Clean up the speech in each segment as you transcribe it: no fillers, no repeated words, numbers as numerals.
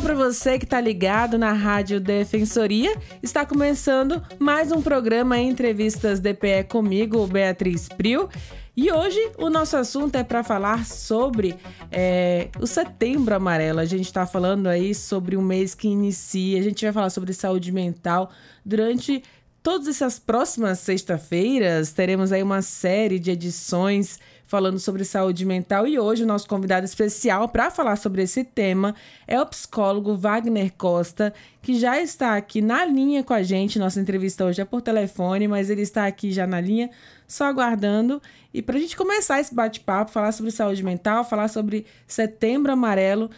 para você que está ligado na Rádio Defensoria. Está começando mais um programa Entrevistas DPE comigo, Beatriz Prio. E hoje o nosso assunto é para falar sobre o Setembro Amarelo. A gente está falando aí sobre um mês que inicia. A gente vai falar sobre saúde mental durante todas essas próximas sexta-feiras. Teremos aí uma série de edições falando sobre saúde mental, e hoje o nosso convidado especial para falar sobre esse tema é o psicólogo Wagner Costa, que já está aqui na linha com a gente. Nossa entrevista hoje é por telefone, mas ele está aqui já na linha, só aguardando. E para a gente começar esse bate-papo, falar sobre saúde mental, falar sobre Setembro Amarelo,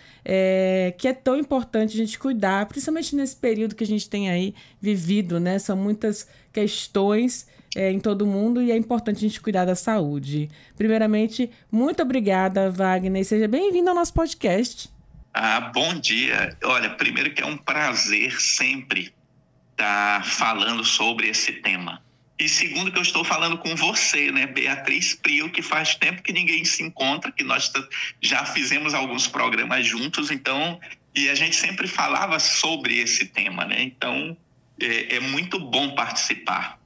que é tão importante a gente cuidar, principalmente nesse período que a gente tem aí vivido, né? São muitas questões em todo mundo e é importante a gente cuidar da saúde. Primeiramente, muito obrigada, Wagner. Seja bem-vindo ao nosso podcast. Bom dia. Olha, primeiro que é um prazer sempre estar falando sobre esse tema. E segundo que eu estou falando com você, né, Beatriz Prio, que faz tempo que ninguém se encontra, que nós já fizemos alguns programas juntos, então, e a gente sempre falava sobre esse tema, né? Então, é muito bom participar.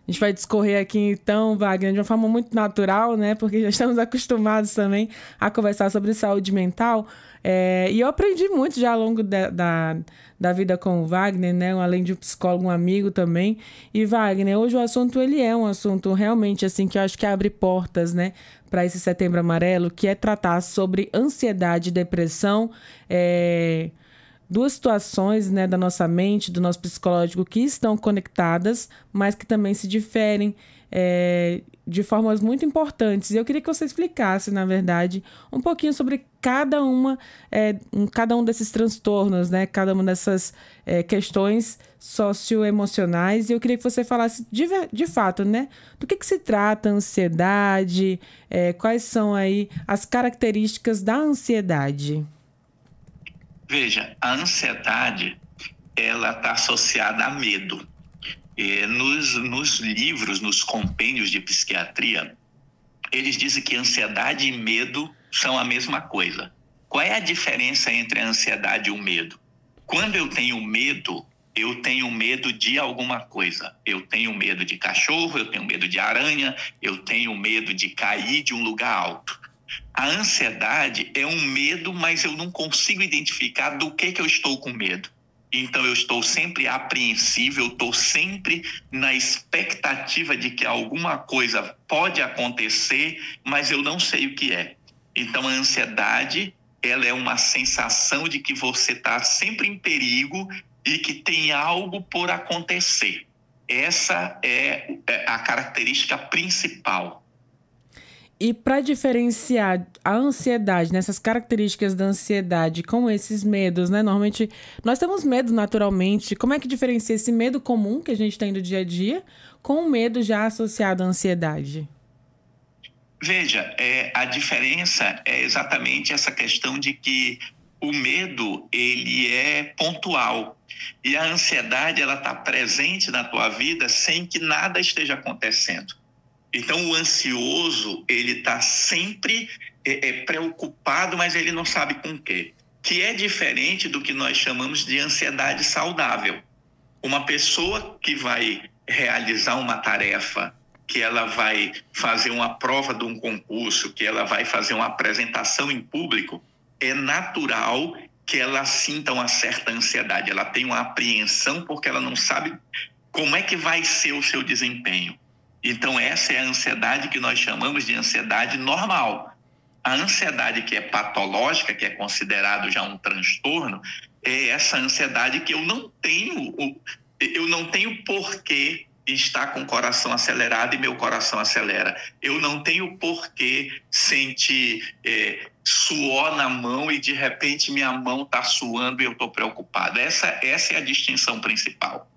A gente vai discorrer aqui, então, Wagner, de uma forma muito natural, né? Porque já estamos acostumados também a conversar sobre saúde mental. E eu aprendi muito já ao longo da vida com o Wagner, né? Além de um psicólogo, um amigo também. E, Wagner, hoje o assunto, ele é um assunto realmente, assim, que eu acho que abre portas, né? Para esse Setembro Amarelo, que é tratar sobre ansiedade e depressão, duas situações, né, da nossa mente, do nosso psicológico, que estão conectadas, mas que também se diferem de formas muito importantes. E eu queria que você explicasse, na verdade, um pouquinho sobre cada um desses transtornos, né, cada uma dessas questões socioemocionais. E eu queria que você falasse de fato, né, do que se trata a ansiedade, quais são aí as características da ansiedade. Veja, a ansiedade, ela está associada a medo. Nos livros, nos compêndios de psiquiatria, eles dizem que ansiedade e medo são a mesma coisa. Qual é a diferença entre a ansiedade e o medo? Quando eu tenho medo de alguma coisa. Eu tenho medo de cachorro, eu tenho medo de aranha, eu tenho medo de cair de um lugar alto. A ansiedade é um medo, mas eu não consigo identificar do que eu estou com medo. Então, eu estou sempre apreensivo, eu estou sempre na expectativa de que alguma coisa pode acontecer, mas eu não sei o que é. Então, a ansiedade, ela é uma sensação de que você está sempre em perigo e que tem algo por acontecer. Essa é a característica principal. E para diferenciar a ansiedade, nessas características da ansiedade com esses medos, né? Normalmente, nós temos medo naturalmente. Como é que diferencia esse medo comum que a gente tem do dia a dia com o medo já associado à ansiedade? Veja, a diferença é exatamente essa questão de que o medo, ele é pontual. E a ansiedade, ela está presente na tua vida sem que nada esteja acontecendo. Então, o ansioso, ele está sempre preocupado, mas ele não sabe com o quê. Que é diferente do que nós chamamos de ansiedade saudável. Uma pessoa que vai realizar uma tarefa, que ela vai fazer uma prova de um concurso, que ela vai fazer uma apresentação em público, é natural que ela sinta uma certa ansiedade. Ela tem uma apreensão porque ela não sabe como é que vai ser o seu desempenho. Então, essa é a ansiedade que nós chamamos de ansiedade normal. A ansiedade que é patológica, que é considerado já um transtorno, é essa ansiedade que eu não tenho porquê estar com o coração acelerado e meu coração acelera. Eu não tenho porquê sentir suor na mão e de repente minha mão está suando e eu estou preocupado. Essa é a distinção principal.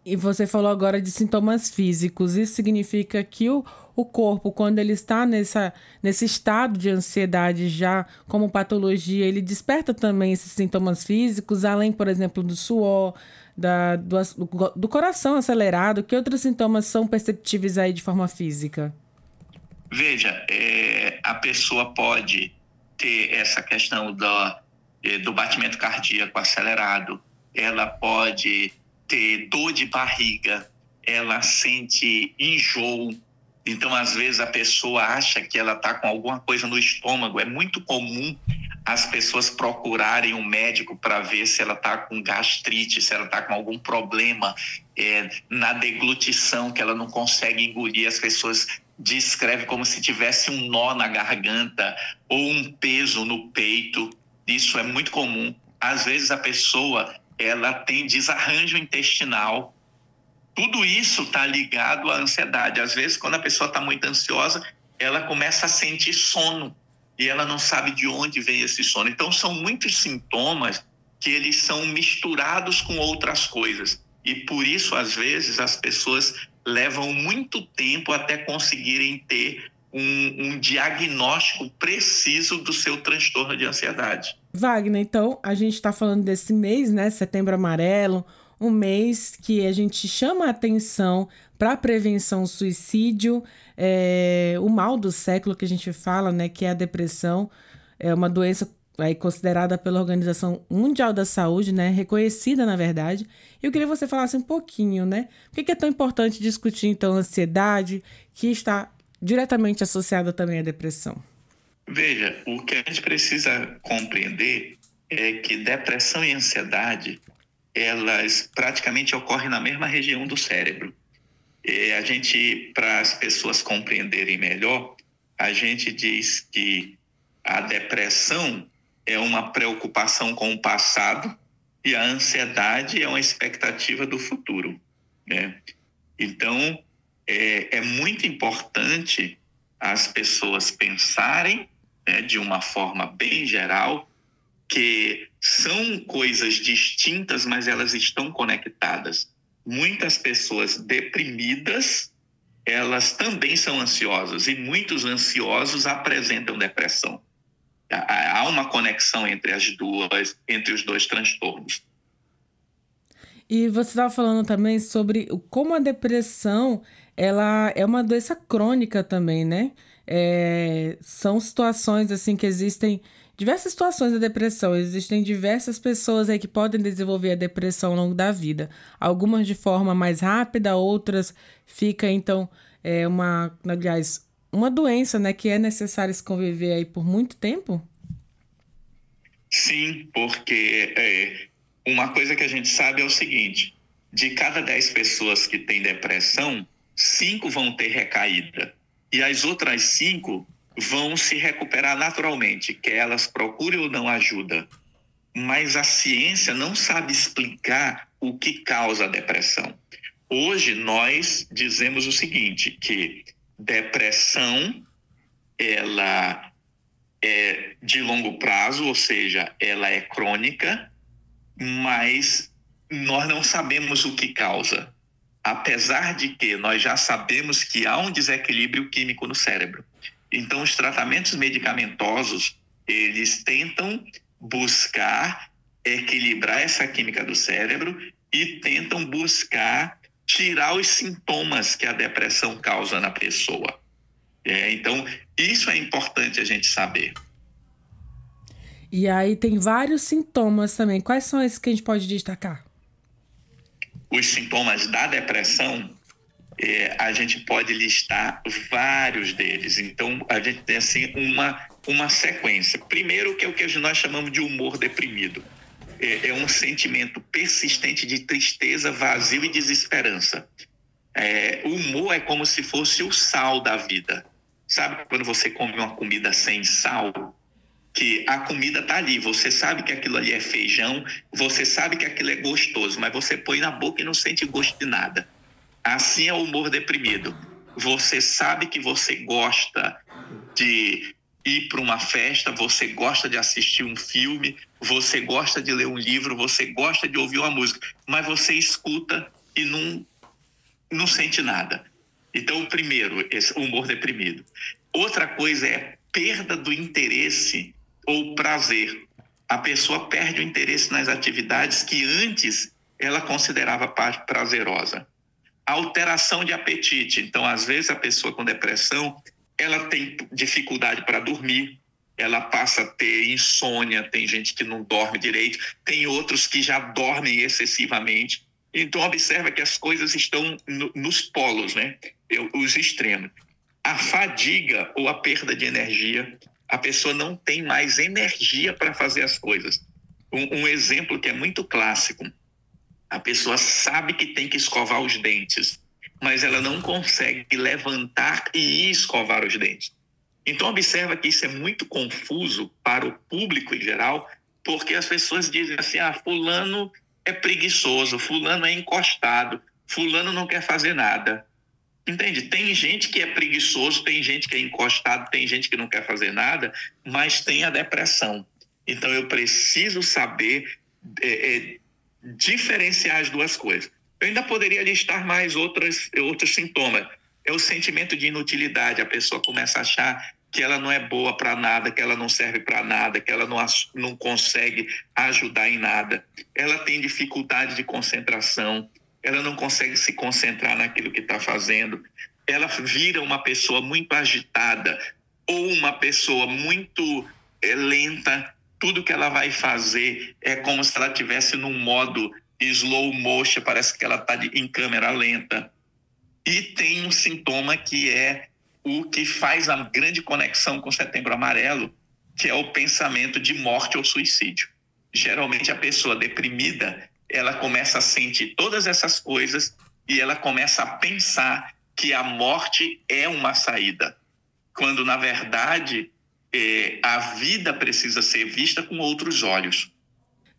E você falou agora de sintomas físicos. Isso significa que o corpo, quando ele está nesse estado de ansiedade já como patologia, ele desperta também esses sintomas físicos, além, por exemplo, do suor, do coração acelerado. Que outros sintomas são perceptíveis aí de forma física? Veja, a pessoa pode ter essa questão do batimento cardíaco acelerado, ela pode ter dor de barriga, ela sente enjoo. Então, às vezes, a pessoa acha que ela está com alguma coisa no estômago. É muito comum as pessoas procurarem um médico para ver se ela está com gastrite, se ela está com algum problema na deglutição, que ela não consegue engolir. As pessoas descrevem como se tivesse um nó na garganta ou um peso no peito. Isso é muito comum. Às vezes, a pessoa ela tem desarranjo intestinal. Tudo isso está ligado à ansiedade. Às vezes, quando a pessoa está muito ansiosa, ela começa a sentir sono e ela não sabe de onde vem esse sono. Então, são muitos sintomas que eles são misturados com outras coisas. E por isso, às vezes, as pessoas levam muito tempo até conseguirem ter um diagnóstico preciso do seu transtorno de ansiedade. Wagner, então, a gente está falando desse mês, né? Setembro Amarelo, um mês que a gente chama a atenção para a prevenção ao suicídio, o mal do século que a gente fala, né, que é a depressão, é uma doença aí considerada pela Organização Mundial da Saúde, né, reconhecida na verdade. Eu queria que você falasse um pouquinho, né, por que é tão importante discutir então a ansiedade, que está diretamente associada também à depressão? Veja, o que a gente precisa compreender é que depressão e ansiedade elas praticamente ocorrem na mesma região do cérebro. A gente, para as pessoas compreenderem melhor, a gente diz que a depressão é uma preocupação com o passado e a ansiedade é uma expectativa do futuro, né? Então, é muito importante as pessoas pensarem, né, de uma forma bem geral, que são coisas distintas, mas elas estão conectadas. Muitas pessoas deprimidas, elas também são ansiosas, e muitos ansiosos apresentam depressão. Há uma conexão entre os dois transtornos. E você estava falando também sobre como a depressão ela é uma doença crônica também, né? São situações assim que existem diversas situações da depressão. Existem diversas pessoas aí que podem desenvolver a depressão ao longo da vida. Algumas de forma mais rápida, outras fica então uma doença, né, que é necessário se conviver aí por muito tempo? Sim, porque uma coisa que a gente sabe é o seguinte: de cada 10 pessoas que têm depressão, 5 vão ter recaída. E as outras 5 vão se recuperar naturalmente, quer elas procurem ou não ajuda. Mas a ciência não sabe explicar o que causa a depressão. Hoje nós dizemos o seguinte, que depressão ela é de longo prazo, ou seja, ela é crônica, mas nós não sabemos o que causa. Apesar de que nós já sabemos que há um desequilíbrio químico no cérebro. Então, os tratamentos medicamentosos, eles tentam buscar equilibrar essa química do cérebro e tentam buscar tirar os sintomas que a depressão causa na pessoa. Então, isso é importante a gente saber. E aí tem vários sintomas também. Quais são esses que a gente pode destacar? Os sintomas da depressão, a gente pode listar vários deles. Então, a gente tem assim uma sequência. Primeiro, que é o que nós chamamos de humor deprimido. É um sentimento persistente de tristeza, vazio e desesperança. O humor é como se fosse o sal da vida. Sabe quando você come uma comida sem sal? Que a comida está ali, você sabe que aquilo ali é feijão, você sabe que aquilo é gostoso, mas você põe na boca e não sente gosto de nada. Assim é o humor deprimido. Você sabe que você gosta de ir para uma festa, você gosta de assistir um filme, você gosta de ler um livro, você gosta de ouvir uma música, mas você escuta e não sente nada. Então, o primeiro, esse humor deprimido. Outra coisa é perda do interesse ou prazer. A pessoa perde o interesse nas atividades que antes ela considerava prazerosa. Alteração de apetite. Então, às vezes, a pessoa com depressão, ela tem dificuldade para dormir, ela passa a ter insônia, tem gente que não dorme direito, tem outros que já dormem excessivamente. Então, observa que as coisas estão nos polos, né? Os extremos. A fadiga ou a perda de energia, a pessoa não tem mais energia para fazer as coisas. Um exemplo que é muito clássico, a pessoa sabe que tem que escovar os dentes, mas ela não consegue levantar e ir escovar os dentes. Então, observa que isso é muito confuso para o público em geral, porque as pessoas dizem assim, fulano é preguiçoso, fulano é encostado, fulano não quer fazer nada. Entende? Tem gente que é preguiçoso, tem gente que é encostado, tem gente que não quer fazer nada, mas tem a depressão. Então, eu preciso saber diferenciar as duas coisas. Eu ainda poderia listar mais outros sintomas. É o sentimento de inutilidade. A pessoa começa a achar que ela não é boa para nada, que ela não serve para nada, que ela não consegue ajudar em nada. Ela tem dificuldade de concentração, ela não consegue se concentrar naquilo que está fazendo. Ela vira uma pessoa muito agitada ou uma pessoa muito lenta. Tudo que ela vai fazer é como se ela estivesse num modo slow motion, parece que ela está em câmera lenta. E tem um sintoma que é o que faz a grande conexão com o Setembro Amarelo, que é o pensamento de morte ou suicídio. Geralmente a pessoa deprimida, ela começa a sentir todas essas coisas e ela começa a pensar que a morte é uma saída, quando na verdade a vida precisa ser vista com outros olhos.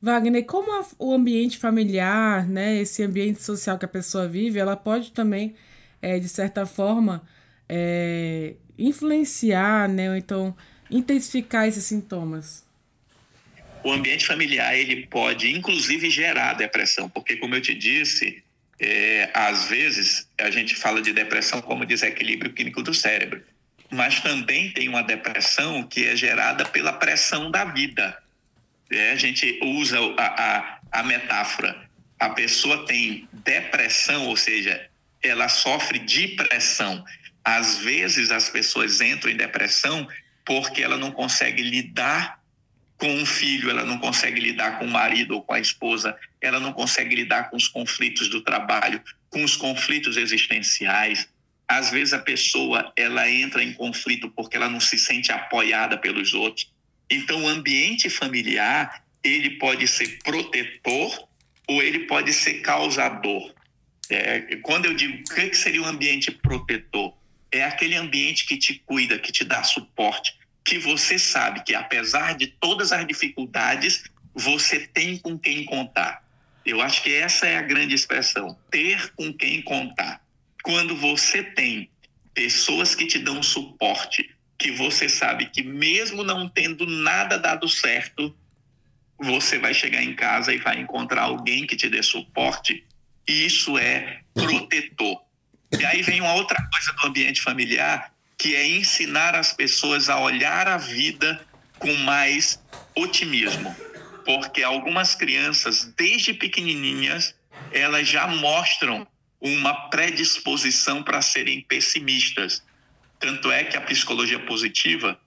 Wagner, como o ambiente familiar, né, esse ambiente social que a pessoa vive, ela pode também, de certa forma, influenciar, né, ou então intensificar esses sintomas? O ambiente familiar, ele pode, inclusive, gerar depressão, porque, como eu te disse, às vezes a gente fala de depressão como desequilíbrio químico do cérebro, mas também tem uma depressão que é gerada pela pressão da vida. A gente usa a metáfora, a pessoa tem depressão, ou seja, ela sofre de pressão. Às vezes as pessoas entram em depressão porque ela não consegue lidar com um filho, ela não consegue lidar com o marido ou com a esposa, ela não consegue lidar com os conflitos do trabalho, com os conflitos existenciais. Às vezes a pessoa ela entra em conflito porque ela não se sente apoiada pelos outros. Então o ambiente familiar, ele pode ser protetor ou ele pode ser causador. Quando eu digo o que seria um ambiente protetor, é aquele ambiente que te cuida, que te dá suporte, que você sabe que apesar de todas as dificuldades, você tem com quem contar. Eu acho que essa é a grande expressão, ter com quem contar. Quando você tem pessoas que te dão suporte, que você sabe que mesmo não tendo nada dado certo, você vai chegar em casa e vai encontrar alguém que te dê suporte, e isso é protetor. E aí vem uma outra coisa do ambiente familiar, que é ensinar as pessoas a olhar a vida com mais otimismo. Porque algumas crianças, desde pequenininhas, elas já mostram uma predisposição para serem pessimistas. Tanto é que a psicologia positiva,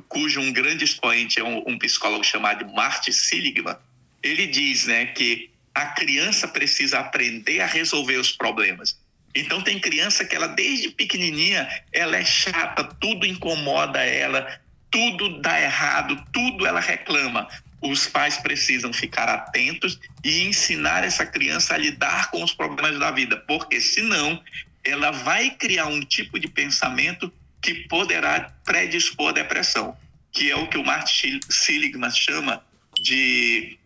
cujo um grande expoente é um psicólogo chamado Martin Seligman, ele diz, né, que a criança precisa aprender a resolver os problemas. Então tem criança que ela desde pequenininha, ela é chata, tudo incomoda ela, tudo dá errado, tudo ela reclama. Os pais precisam ficar atentos e ensinar essa criança a lidar com os problemas da vida, porque senão ela vai criar um tipo de pensamento que poderá predispor à depressão, que é o que o Martin Seligman chama de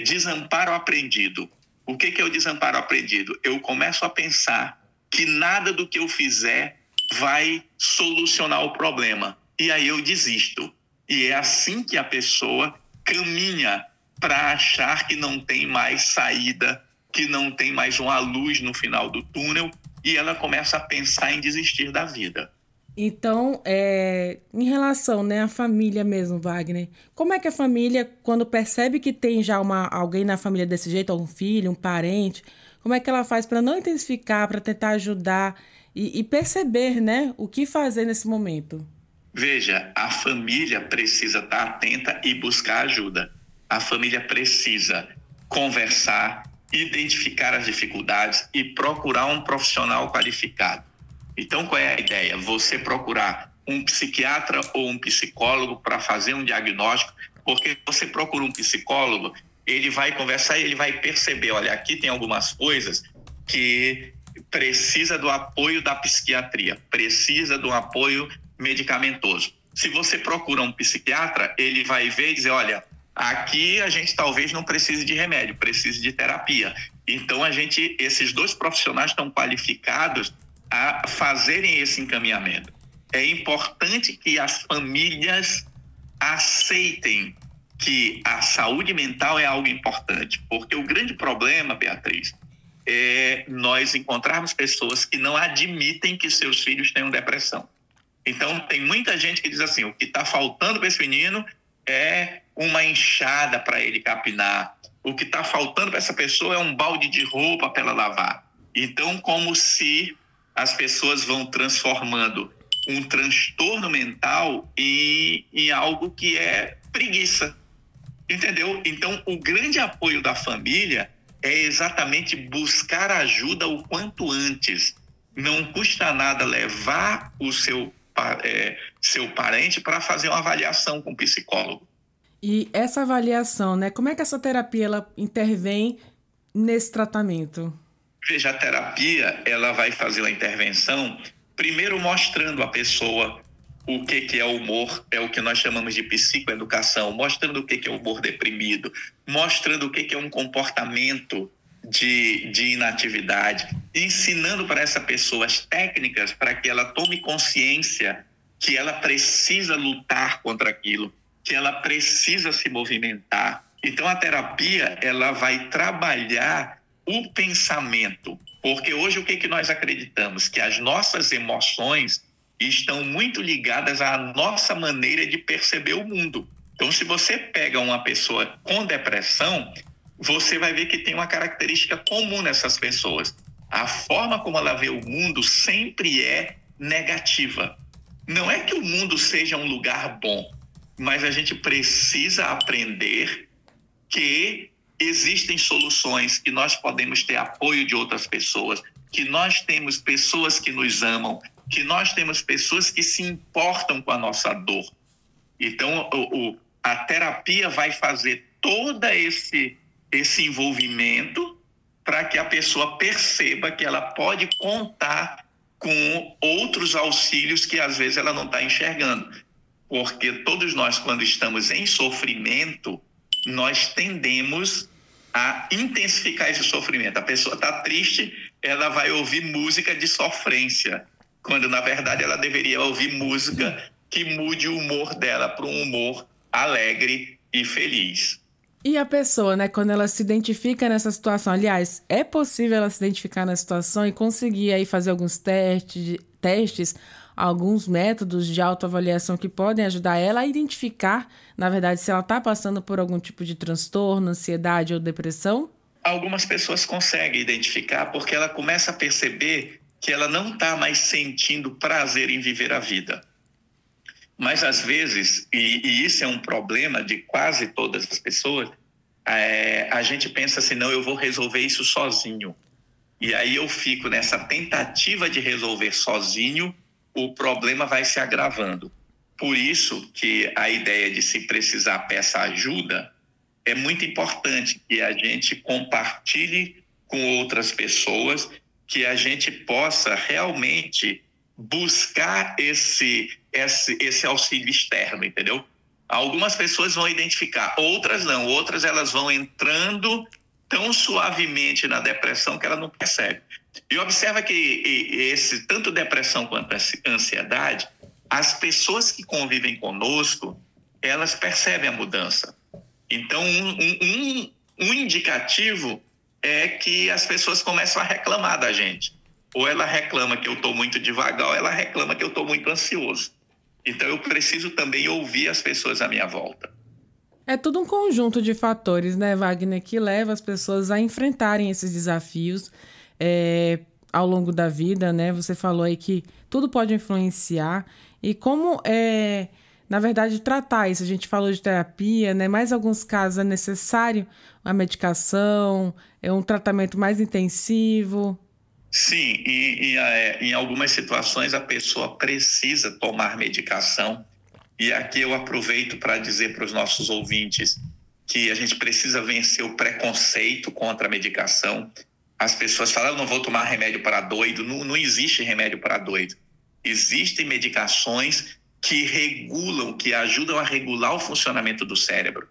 desamparo aprendido. O que é o desamparo aprendido? Eu começo a pensar que nada do que eu fizer vai solucionar o problema. E aí eu desisto. E é assim que a pessoa caminha para achar que não tem mais saída, que não tem mais uma luz no final do túnel, e ela começa a pensar em desistir da vida. Então, em relação, né, à família mesmo, Wagner, como é que a família, quando percebe que tem já alguém na família desse jeito, um filho, um parente, como é que ela faz para não intensificar, para tentar ajudar e perceber, né, o que fazer nesse momento? Veja, a família precisa estar atenta e buscar ajuda. A família precisa conversar, identificar as dificuldades e procurar um profissional qualificado. Então, qual é a ideia? Você procurar um psiquiatra ou um psicólogo para fazer um diagnóstico, porque você procura um psicólogo, ele vai conversar e ele vai perceber, olha, aqui tem algumas coisas que precisa do apoio da psiquiatria, precisa do apoio medicamentoso. Se você procura um psiquiatra, ele vai ver e dizer, olha, aqui a gente talvez não precise de remédio, precise de terapia. Então, esses dois profissionais estão qualificados a fazerem esse encaminhamento. É importante que as famílias aceitem que a saúde mental é algo importante, porque o grande problema, Beatriz, é nós encontrarmos pessoas que não admitem que seus filhos tenham depressão. Então, tem muita gente que diz assim, o que está faltando para esse menino é uma enxada para ele capinar. O que está faltando para essa pessoa é um balde de roupa para ela lavar. Então, como se as pessoas vão transformando um transtorno mental em algo que é preguiça. Entendeu? Então, o grande apoio da família é exatamente buscar ajuda o quanto antes. Não custa nada levar o seu parente para fazer uma avaliação com o psicólogo. E essa avaliação, né? Como é que essa terapia ela intervém nesse tratamento? Veja, a terapia ela vai fazer uma intervenção primeiro mostrando a pessoa o que é o humor, é o que nós chamamos de psicoeducação, mostrando o que é o humor deprimido, mostrando o que é um comportamento de inatividade, ensinando para essa pessoa as técnicas para que ela tome consciência que ela precisa lutar contra aquilo, que ela precisa se movimentar. Então, a terapia ela vai trabalhar o pensamento, porque hoje o que nós acreditamos? Que as nossas emoções estão muito ligadas à nossa maneira de perceber o mundo. Então, se você pega uma pessoa com depressão, você vai ver que tem uma característica comum nessas pessoas. A forma como ela vê o mundo sempre é negativa. Não é que o mundo seja um lugar bom, mas a gente precisa aprender que existem soluções, que nós podemos ter apoio de outras pessoas, que nós temos pessoas que nos amam, que nós temos pessoas que se importam com a nossa dor. Então, a terapia vai fazer todo esse envolvimento para que a pessoa perceba que ela pode contar com outros auxílios que às vezes ela não está enxergando. Porque todos nós, quando estamos em sofrimento, nós tendemos a intensificar esse sofrimento. A pessoa está triste, ela vai ouvir música de sofrência, quando na verdade ela deveria ouvir música que mude o humor dela para um humor alegre e feliz. E a pessoa, né, quando ela se identifica nessa situação, aliás, é possível ela se identificar na situação e conseguir aí fazer alguns testes, alguns métodos de autoavaliação que podem ajudar ela a identificar, na verdade, se ela está passando por algum tipo de transtorno, ansiedade ou depressão? Algumas pessoas conseguem identificar porque ela começa a perceber que ela não está mais sentindo prazer em viver a vida. Mas, às vezes, e isso é um problema de quase todas as pessoas, a gente pensa assim, não, eu vou resolver isso sozinho. E aí eu fico nessa tentativa de resolver sozinho, o problema vai se agravando. Por isso que a ideia de se precisar peça ajuda é muito importante que a gente compartilhe com outras pessoas, que a gente possa realmente buscar esse auxílio externo, entendeu? Algumas pessoas vão identificar, outras não. Outras elas vão entrando tão suavemente na depressão que ela não percebe. E observa que tanto depressão quanto ansiedade, as pessoas que convivem conosco, elas percebem a mudança. Então, um indicativo é que as pessoas começam a reclamar da gente. Ou ela reclama que eu estou muito devagar, ou ela reclama que eu estou muito ansioso. Então, eu preciso também ouvir as pessoas à minha volta. É tudo um conjunto de fatores, né, Wagner, que leva as pessoas a enfrentarem esses desafios. ao longo da vida, né? Você falou aí que tudo pode influenciar. E como na verdade, tratar isso? A gente falou de terapia, né? Mas em alguns casos é necessário a medicação, um tratamento mais intensivo. Sim, em algumas situações a pessoa precisa tomar medicação. E aqui eu aproveito para dizer para os nossos ouvintes que a gente precisa vencer o preconceito contra a medicação. As pessoas falam, eu não vou tomar remédio para doido. Não existe remédio para doido. Existem medicações que regulam, que ajudam a regular o funcionamento do cérebro.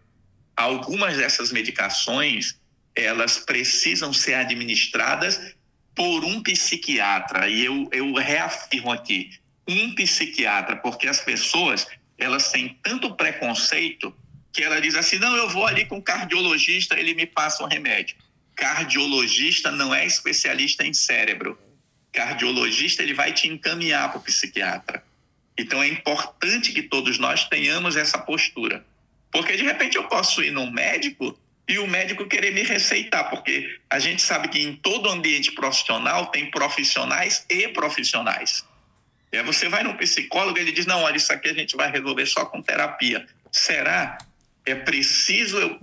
Algumas dessas medicações, elas precisam ser administradas por um psiquiatra. E eu reafirmo aqui, um psiquiatra, porque as pessoas, elas têm tanto preconceito que ela diz assim, não, eu vou ali com o cardiologista, ele me passa um remédio. Cardiologista não é especialista em cérebro. Cardiologista, ele vai te encaminhar para o psiquiatra. Então, é importante que todos nós tenhamos essa postura. Porque, de repente, eu posso ir num médico e o médico querer me receitar, porque a gente sabe que em todo ambiente profissional tem profissionais e profissionais. E aí você vai num psicólogo e ele diz, não, olha, isso aqui a gente vai resolver só com terapia. Será? É preciso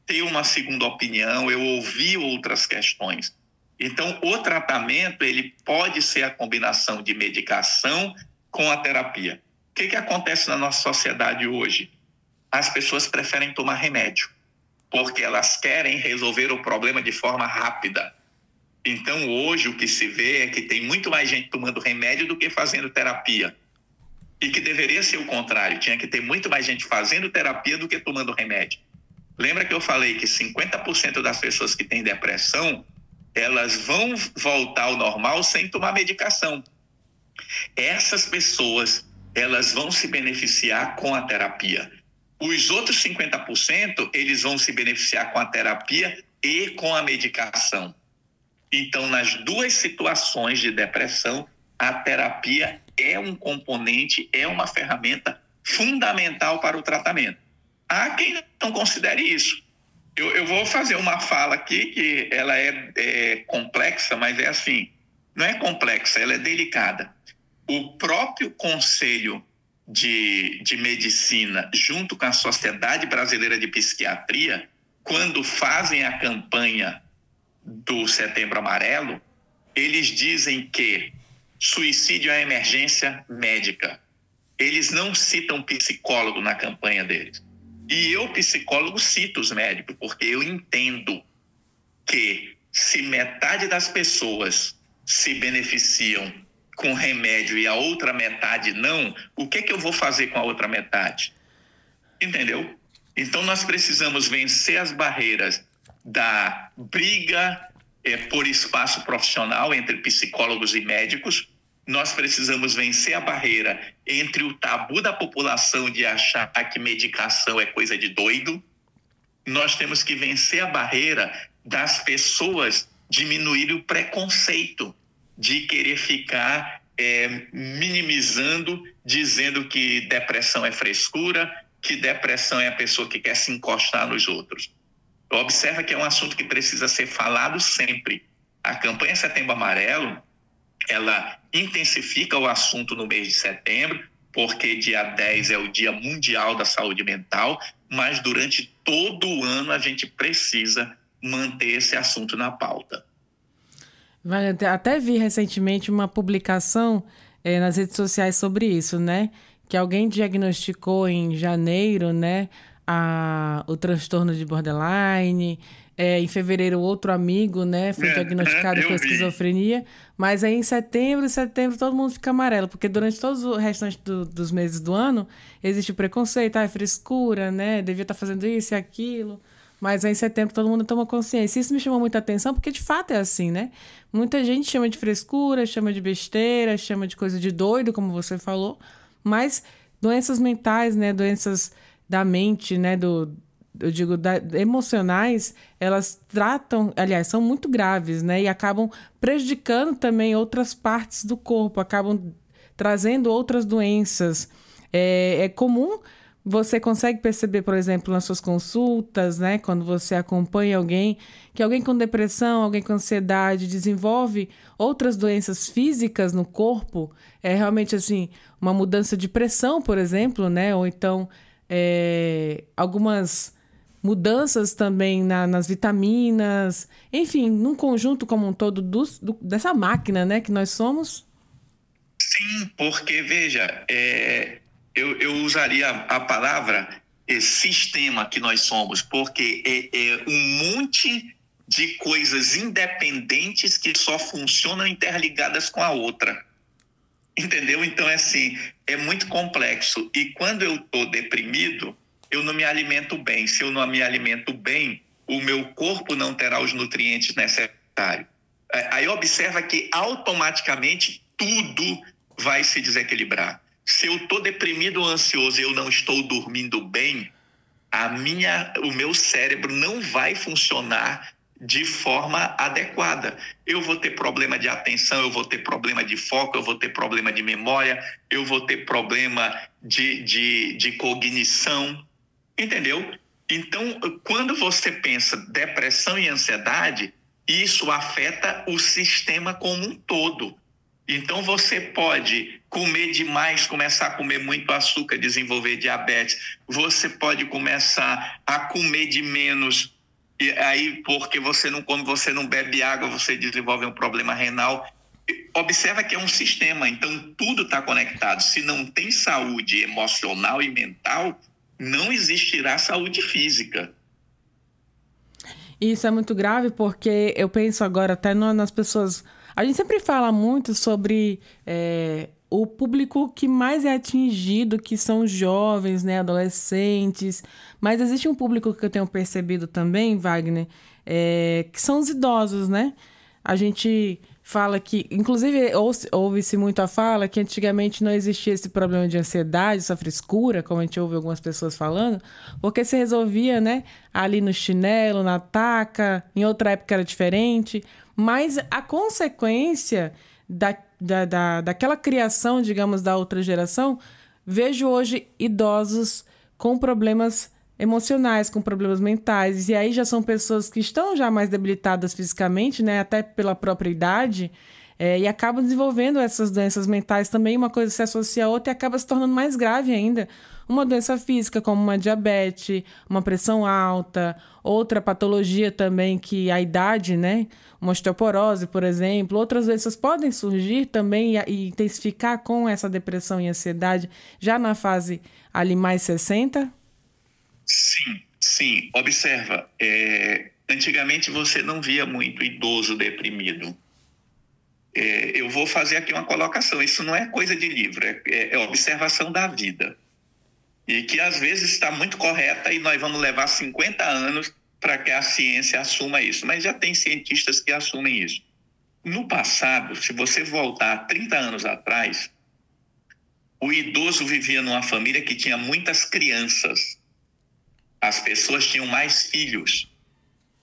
ter uma segunda opinião, eu ouvir outras questões. Então, o tratamento, ele pode ser a combinação de medicação com a terapia. O que acontece na nossa sociedade hoje? As pessoas preferem tomar remédio, porque elas querem resolver o problema de forma rápida. Então, hoje, o que se vê é que tem muito mais gente tomando remédio do que fazendo terapia. E que deveria ser o contrário, tinha que ter muito mais gente fazendo terapia do que tomando remédio. Lembra que eu falei que 50% das pessoas que têm depressão, elas vão voltar ao normal sem tomar medicação. Essas pessoas, elas vão se beneficiar com a terapia. Os outros 50%, eles vão se beneficiar com a terapia e com a medicação. Então, nas duas situações de depressão, a terapia é um componente, é uma ferramenta fundamental para o tratamento. Há quem não considere isso. Eu vou fazer uma fala aqui que ela é complexa, mas é assim, não é complexa, ela é delicada. O próprio Conselho de Medicina, junto com a Sociedade Brasileira de Psiquiatria, quando fazem a campanha do Setembro Amarelo, eles dizem que suicídio é emergência médica. Eles não citam psicólogo na campanha deles. E eu, psicólogo, cito os médicos, porque eu entendo que se metade das pessoas se beneficiam com remédio e a outra metade não, o que eu vou fazer com a outra metade? Entendeu? Então, nós precisamos vencer as barreiras da briga por espaço profissional entre psicólogos e médicos. Nós precisamos vencer a barreira entre o tabu da população de achar que medicação é coisa de doido. Nós temos que vencer a barreira das pessoas diminuírem o preconceito de querer ficar minimizando, dizendo que depressão é frescura, que depressão é a pessoa que quer se encostar nos outros. Observa que é um assunto que precisa ser falado sempre. A campanha Setembro Amarelo, ela intensifica o assunto no mês de setembro, porque dia 10 é o Dia Mundial da Saúde Mental, mas durante todo o ano a gente precisa manter esse assunto na pauta. Até vi recentemente uma publicação nas redes sociais sobre isso, né? Que alguém diagnosticou em janeiro, né, o transtorno de borderline. Em fevereiro, outro amigo, né, foi diagnosticado com esquizofrenia. Mas aí em setembro todo mundo fica amarelo, porque durante todos os restantes dos meses do ano existe preconceito, frescura, né, devia estar fazendo isso e aquilo. Mas aí em setembro todo mundo toma consciência. Isso me chamou muita atenção, porque de fato é assim, né? Muita gente chama de frescura, chama de besteira, chama de coisa de doido, como você falou. Mas doenças mentais, né, doenças da mente, né, emocionais, elas são muito graves, né, e acabam prejudicando também outras partes do corpo, acabam trazendo outras doenças. É comum Você consegue perceber, por exemplo, nas suas consultas, né, quando você acompanha alguém, que alguém com depressão, alguém com ansiedade desenvolve outras doenças físicas no corpo? É realmente assim, uma mudança de pressão, por exemplo, né? Ou então algumas mudanças também nas vitaminas, enfim, num conjunto como um todo dessa máquina, né, que nós somos? Sim, porque, veja, eu usaria a palavra sistema que nós somos, porque é um monte de coisas independentes que só funcionam interligadas com a outra. Entendeu? Então, assim, é muito complexo. E quando eu estou deprimido, eu não me alimento bem. Se eu não me alimento bem, o meu corpo não terá os nutrientes necessários. Aí observa que automaticamente tudo vai se desequilibrar. Se eu estou deprimido ou ansioso e eu não estou dormindo bem, o meu cérebro não vai funcionar de forma adequada. Eu vou ter problema de atenção, eu vou ter problema de foco, eu vou ter problema de memória, eu vou ter problema de cognição, entendeu? Então, quando você pensa depressão e ansiedade, isso afeta o sistema como um todo. Então, você pode comer demais, começar a comer muito açúcar, desenvolver diabetes. Você pode começar a comer de menos, e aí, porque você não come, você não bebe água, você desenvolve um problema renal. Observa que é um sistema, então tudo está conectado. Se não tem saúde emocional e mental, não existirá saúde física. Isso é muito grave porque eu penso agora até nas pessoas... A gente sempre fala muito sobre o público que mais é atingido, que são os jovens, né, adolescentes. Mas existe um público que eu tenho percebido também, Wagner, que são os idosos, né? A gente fala que... Inclusive, ouve-se muito a fala que antigamente não existia esse problema de ansiedade, essa frescura, como a gente ouve algumas pessoas falando, porque se resolvia, né, ali no chinelo, na taca, em outra época era diferente... Mas a consequência daquela criação, digamos, da outra geração, vejo hoje idosos com problemas emocionais, com problemas mentais. E aí já são pessoas que estão já mais debilitadas fisicamente, né? Até pela própria idade, e acabam desenvolvendo essas doenças mentais também. Uma coisa se associa a outra e acaba se tornando mais grave ainda. Uma doença física, como uma diabetes, uma pressão alta, outra patologia também que a idade, né? Uma osteoporose, por exemplo. Outras doenças podem surgir também e intensificar com essa depressão e ansiedade já na fase ali mais 60? Sim. Observa, antigamente você não via muito idoso deprimido. Eu vou fazer aqui uma colocação. Isso não é coisa de livro, é observação da vida. E que às vezes está muito correta e nós vamos levar 50 anos para que a ciência assuma isso. Mas já tem cientistas que assumem isso. No passado, se você voltar 30 anos atrás, o idoso vivia numa família que tinha muitas crianças. As pessoas tinham mais filhos.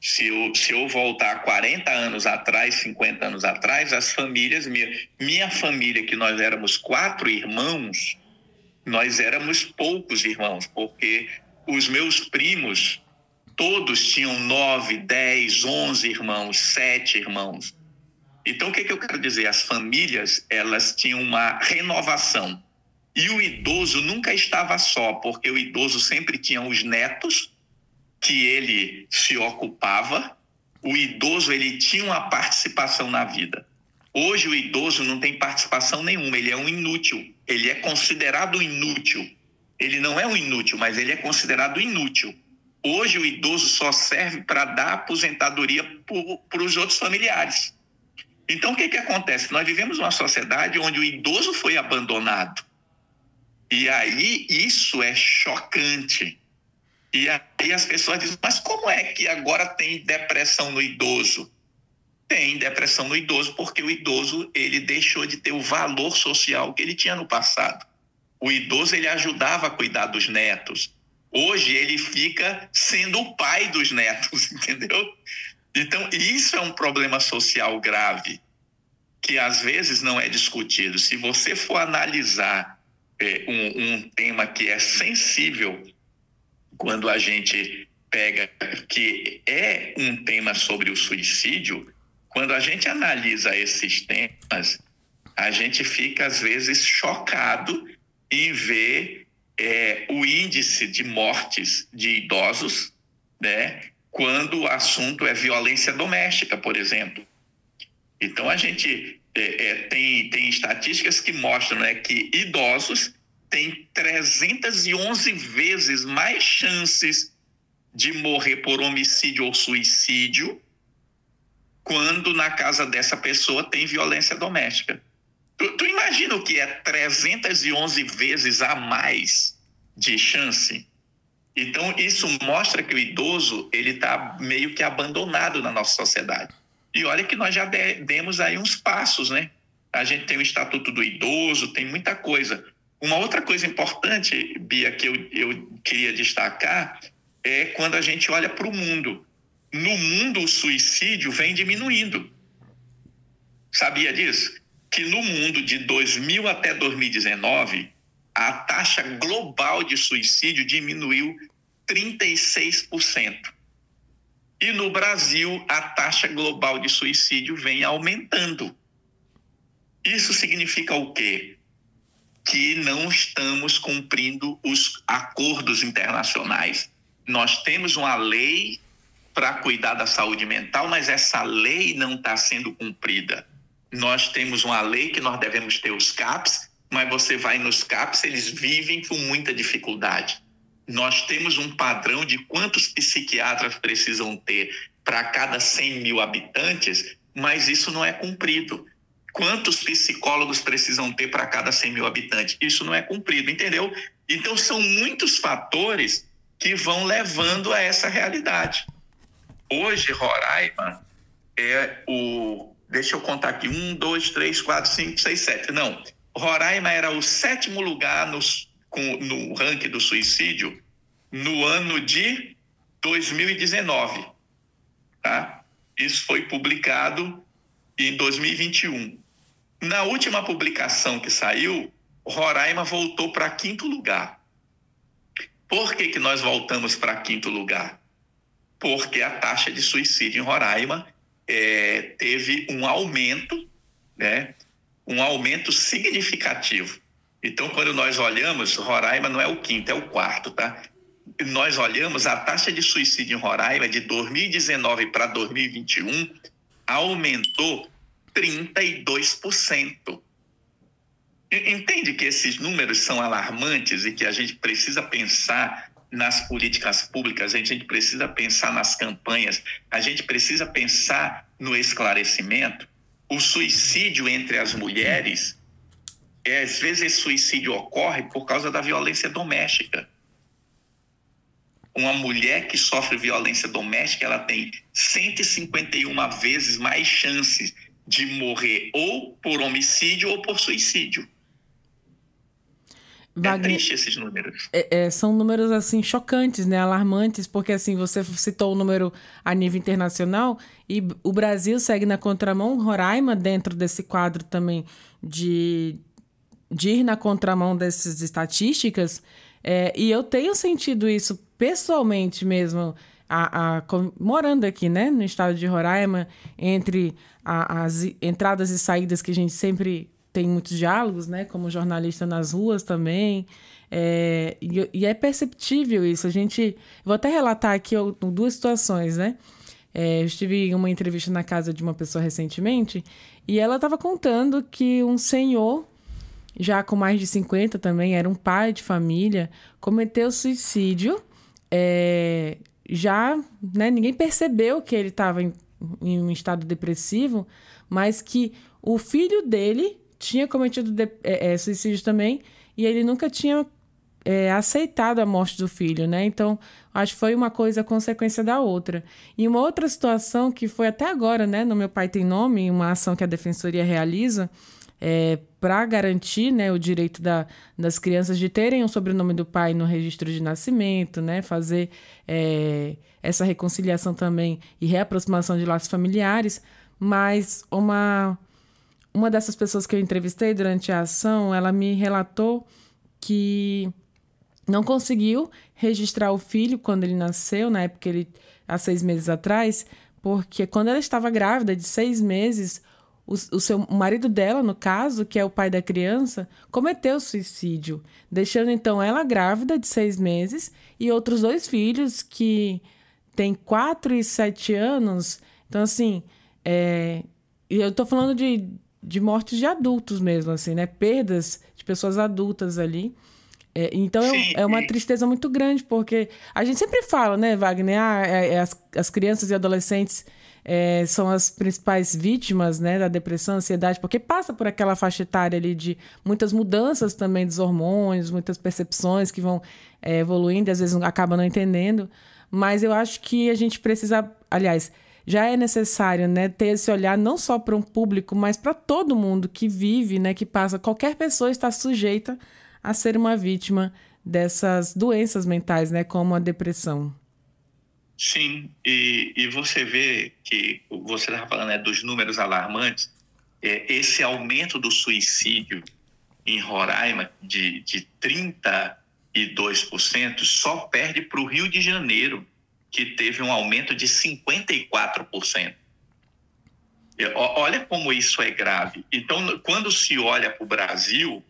Se eu voltar 40 anos atrás, 50 anos atrás, as famílias... Minha família, que nós éramos 4 irmãos... Nós éramos poucos irmãos, porque os meus primos, todos tinham 9, 10, 11 irmãos, 7 irmãos. Então, o que eu quero dizer? As famílias, elas tinham uma renovação. E o idoso nunca estava só, porque o idoso sempre tinha os netos, que ele se ocupava. O idoso, ele tinha uma participação na vida. Hoje o idoso não tem participação nenhuma, ele é um inútil. Ele é considerado inútil. Ele não é um inútil, mas ele é considerado inútil. Hoje o idoso só serve para dar aposentadoria para os outros familiares. Então o que acontece? Nós vivemos uma sociedade onde o idoso foi abandonado. E aí isso é chocante. E aí as pessoas dizem, mas como é que agora tem depressão no idoso? Tem depressão no idoso porque o idoso ele deixou de ter o valor social que ele tinha no passado. O idoso ele ajudava a cuidar dos netos. Hoje ele fica sendo o pai dos netos, entendeu? Então isso é um problema social grave que às vezes não é discutido. Se você for analisar um tema que é sensível quando a gente pega, que é um tema sobre o suicídio. Quando a gente analisa esses temas, a gente fica, às vezes, chocado em ver o índice de mortes de idosos, né, quando o assunto é violência doméstica, por exemplo. Então, a gente tem estatísticas que mostram, né, que idosos têm 311 vezes mais chances de morrer por homicídio ou suicídio quando na casa dessa pessoa tem violência doméstica. Tu imagina o que é 311 vezes a mais de chance? Então, isso mostra que o idoso está meio que abandonado na nossa sociedade. E olha que nós já demos aí uns passos, né? A gente tem o Estatuto do Idoso, tem muita coisa. Uma outra coisa importante, Bia, que eu queria destacar, é quando a gente olha para o mundo. No mundo, o suicídio vem diminuindo. Sabia disso? Que no mundo de 2000 até 2019, a taxa global de suicídio diminuiu 36%. E no Brasil, a taxa global de suicídio vem aumentando. Isso significa o quê? Que não estamos cumprindo os acordos internacionais. Nós temos uma lei para cuidar da saúde mental, mas essa lei não está sendo cumprida. Nós temos uma lei que nós devemos ter os CAPs, mas você vai nos CAPs, eles vivem com muita dificuldade. Nós temos um padrão de quantos psiquiatras precisam ter para cada 100 mil habitantes, mas isso não é cumprido. Quantos psicólogos precisam ter para cada 100 mil habitantes? Isso não é cumprido, entendeu? Então, são muitos fatores que vão levando a essa realidade. Hoje, Roraima é o... Deixa eu contar aqui. 1, 2, 3, 4, 5, 6, 7. Não. Roraima era o 7º lugar no ranking do suicídio no ano de 2019. Tá? Isso foi publicado em 2021. Na última publicação que saiu, Roraima voltou para 5º lugar. Por que nós voltamos para 5º lugar? Porque a taxa de suicídio em Roraima teve um aumento, né? Um aumento significativo. Então, quando nós olhamos, Roraima não é o 5º, é o 4º, tá? Nós olhamos, a taxa de suicídio em Roraima de 2019 para 2021 aumentou 32%. Entende que esses números são alarmantes e que a gente precisa pensar nas políticas públicas, a gente precisa pensar nas campanhas, a gente precisa pensar no esclarecimento. O suicídio entre as mulheres, às vezes esse suicídio ocorre por causa da violência doméstica. Uma mulher que sofre violência doméstica, ela tem 151 vezes mais chances de morrer ou por homicídio ou por suicídio. Wagner, triste esses números. São números, assim, chocantes, né? Alarmantes, porque, assim, você citou o número a nível internacional e o Brasil segue na contramão, Roraima, dentro desse quadro também de ir na contramão dessas estatísticas, e eu tenho sentido isso pessoalmente mesmo, morando aqui, né, no estado de Roraima, entre as entradas e saídas que a gente sempre tem muitos diálogos, né, como jornalista nas ruas também, e é perceptível isso. Vou até relatar aqui duas situações, né? Eu estive em uma entrevista na casa de uma pessoa recentemente e ela estava contando que um senhor, já com mais de 50 também, era um pai de família, cometeu suicídio, já, né, ninguém percebeu que ele estava em um estado depressivo, mas que o filho dele tinha cometido suicídio também e ele nunca tinha aceitado a morte do filho, né? Então, acho que foi uma coisa consequência da outra. E uma outra situação que foi até agora, né, no Meu Pai Tem Nome, uma ação que a Defensoria realiza para garantir, né, o direito das crianças de terem o sobrenome do pai no registro de nascimento, né, fazer essa reconciliação também e reaproximação de laços familiares. Mas uma dessas pessoas que eu entrevistei durante a ação, ela me relatou que não conseguiu registrar o filho quando ele nasceu, na época há 6 meses atrás, porque quando ela estava grávida de 6 meses, o marido dela, no caso, que é o pai da criança, cometeu suicídio, deixando então ela grávida de 6 meses e outros 2 filhos que têm 4 e 7 anos. Então, assim, eu tô falando de mortes de adultos mesmo, assim, né? Perdas de pessoas adultas ali. Então é uma tristeza muito grande, porque a gente sempre fala, né, Wagner? As crianças e adolescentes são as principais vítimas, né, da depressão, ansiedade, porque passa por aquela faixa etária ali de muitas mudanças também dos hormônios, muitas percepções que vão evoluindo e às vezes acaba não entendendo. Mas eu acho que a gente precisa, aliás, já é necessário, né, ter esse olhar não só para um público, mas para todo mundo que vive, né, que passa. Qualquer pessoa está sujeita a ser uma vítima dessas doenças mentais, né, como a depressão. Sim, e você vê que você estava falando dos números alarmantes, esse aumento do suicídio em Roraima de 32% só perde para o Rio de Janeiro, que teve um aumento de 54%. Olha como isso é grave. Então, quando se olha para o Brasil,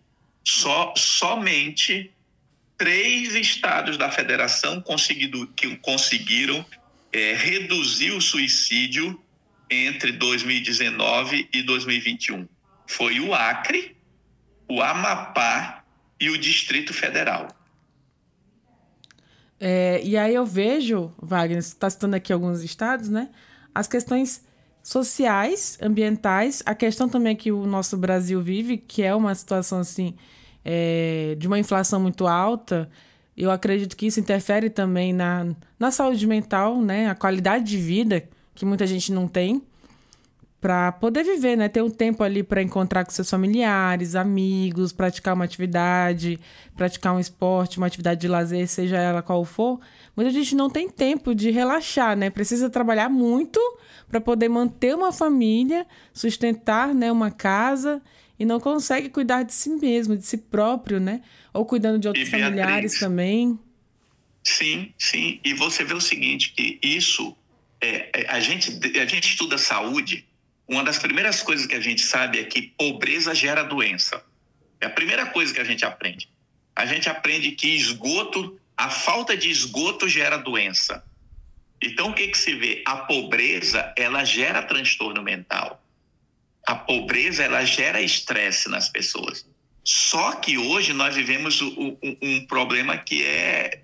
somente 3 estados da federação conseguiram reduzir o suicídio entre 2019 e 2021. Foi o Acre, o Amapá e o Distrito Federal. E aí eu vejo, Wagner, você está citando aqui alguns estados, né? As questões sociais, ambientais, a questão também que o nosso Brasil vive, que é uma situação assim, de uma inflação muito alta. Eu acredito que isso interfere também na saúde mental, né? A qualidade de vida que muita gente não tem para poder viver, né? Ter um tempo ali para encontrar com seus familiares, amigos, praticar uma atividade, praticar um esporte, uma atividade de lazer, seja ela qual for. Muita gente não tem tempo de relaxar, né? Precisa trabalhar muito para poder manter uma família, sustentar, né, uma casa, e não consegue cuidar de si mesmo, de si próprio, né? Ou cuidando de outros familiares também. Sim, sim. E você vê o seguinte, que isso, a gente estuda saúde. Uma das primeiras coisas que a gente sabe é que pobreza gera doença. É a primeira coisa que a gente aprende. A gente aprende que a falta de esgoto gera doença. Então, o que se vê? A pobreza, ela gera transtorno mental. A pobreza, ela gera estresse nas pessoas. Só que hoje nós vivemos um problema que é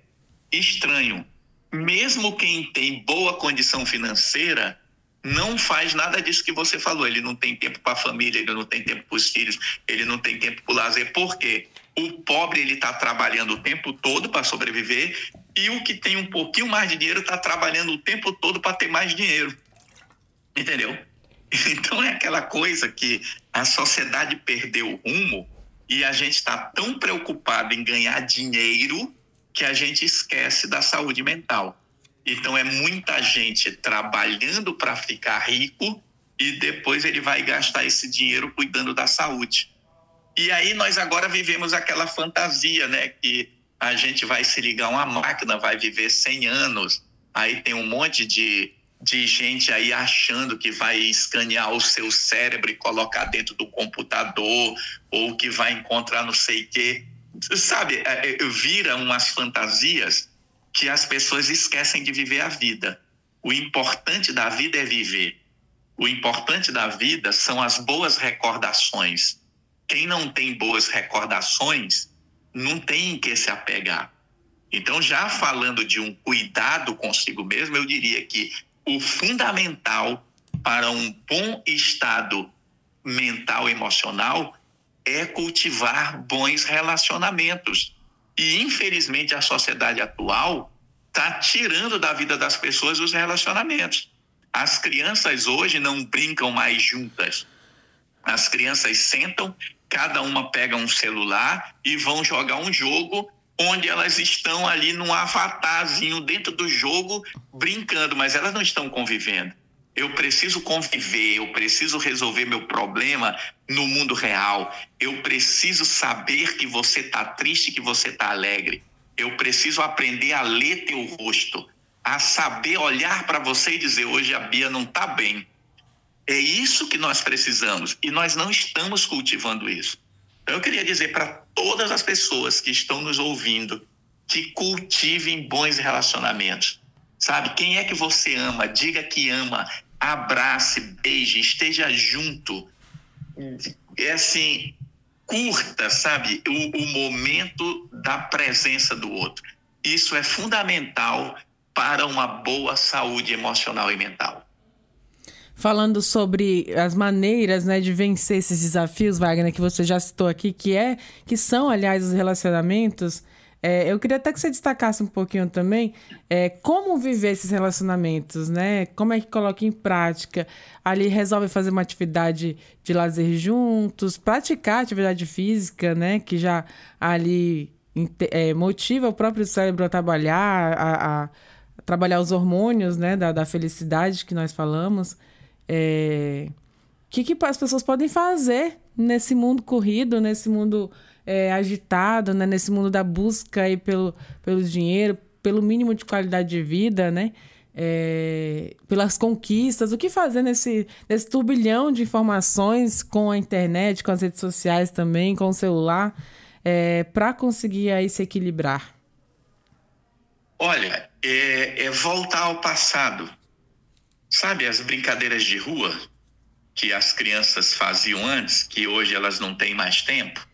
estranho. Mesmo quem tem boa condição financeira não faz nada disso que você falou. Ele não tem tempo para a família, ele não tem tempo para os filhos, ele não tem tempo para o lazer. Por quê? O pobre, ele está trabalhando o tempo todo para sobreviver, e o que tem um pouquinho mais de dinheiro está trabalhando o tempo todo para ter mais dinheiro. Entendeu? Então é aquela coisa que a sociedade perdeu o rumo e a gente está tão preocupado em ganhar dinheiro que a gente esquece da saúde mental. Então é muita gente trabalhando para ficar rico e depois ele vai gastar esse dinheiro cuidando da saúde. E aí nós agora vivemos aquela fantasia, né? Que a gente vai se ligar a uma máquina, vai viver 100 anos. Aí tem um monte de gente aí achando que vai escanear o seu cérebro e colocar dentro do computador, ou que vai encontrar não sei o quê. Sabe, vira umas fantasias que as pessoas esquecem de viver a vida. O importante da vida é viver. O importante da vida são as boas recordações. Quem não tem boas recordações não tem em que se apegar. Então, já falando de um cuidado consigo mesmo, eu diria que o fundamental para um bom estado mental e emocional é cultivar bons relacionamentos. E, infelizmente, a sociedade atual está tirando da vida das pessoas os relacionamentos. As crianças hoje não brincam mais juntas. As crianças sentam, cada uma pega um celular e vão jogar um jogo onde elas estão ali num avatarzinho dentro do jogo brincando, mas elas não estão convivendo. Eu preciso conviver, eu preciso resolver meu problema no mundo real. Eu preciso saber que você está triste, que você está alegre. Eu preciso aprender a ler teu rosto, a saber olhar para você e dizer, hoje a Bia não está bem. É isso que nós precisamos e nós não estamos cultivando isso. Então eu queria dizer para todas as pessoas que estão nos ouvindo que cultivem bons relacionamentos. Sabe, quem é que você ama? Diga que ama, abrace, beije, esteja junto. É assim, curta, sabe, o momento da presença do outro. Isso é fundamental para uma boa saúde emocional e mental. Falando sobre as maneiras, né, de vencer esses desafios, Wagner, que você já citou aqui, que são, aliás, os relacionamentos, eu queria até que você destacasse um pouquinho também como viver esses relacionamentos, né? Como é que coloca em prática? Ali resolve fazer uma atividade de lazer juntos, praticar atividade física, né? Que já ali motiva o próprio cérebro a trabalhar, a trabalhar os hormônios, né, da felicidade que nós falamos. Que as pessoas podem fazer nesse mundo corrido, nesse mundo agitado, né? Nesse mundo da busca aí pelo dinheiro, pelo mínimo de qualidade de vida, né? Pelas conquistas. O que fazer nesse turbilhão de informações com a internet, com as redes sociais também, com o celular, para conseguir aí se equilibrar? Olha, voltar ao passado. Sabe as brincadeiras de rua que as crianças faziam antes, que hoje elas não têm mais tempo?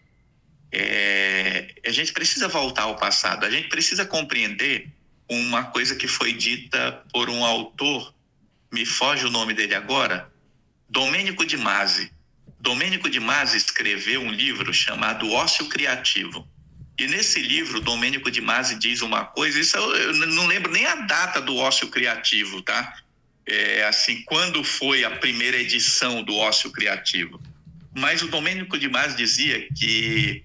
A gente precisa voltar ao passado. A gente precisa compreender uma coisa que foi dita por um autor, me foge o nome dele agora, Domênico de Masi. Domênico de Masi escreveu um livro chamado Ócio Criativo. E nesse livro, Domênico de Masi diz uma coisa, isso eu não lembro nem a data do Ócio Criativo, tá? Assim, quando foi a primeira edição do Ócio Criativo. Mas o Domênico de Masi dizia que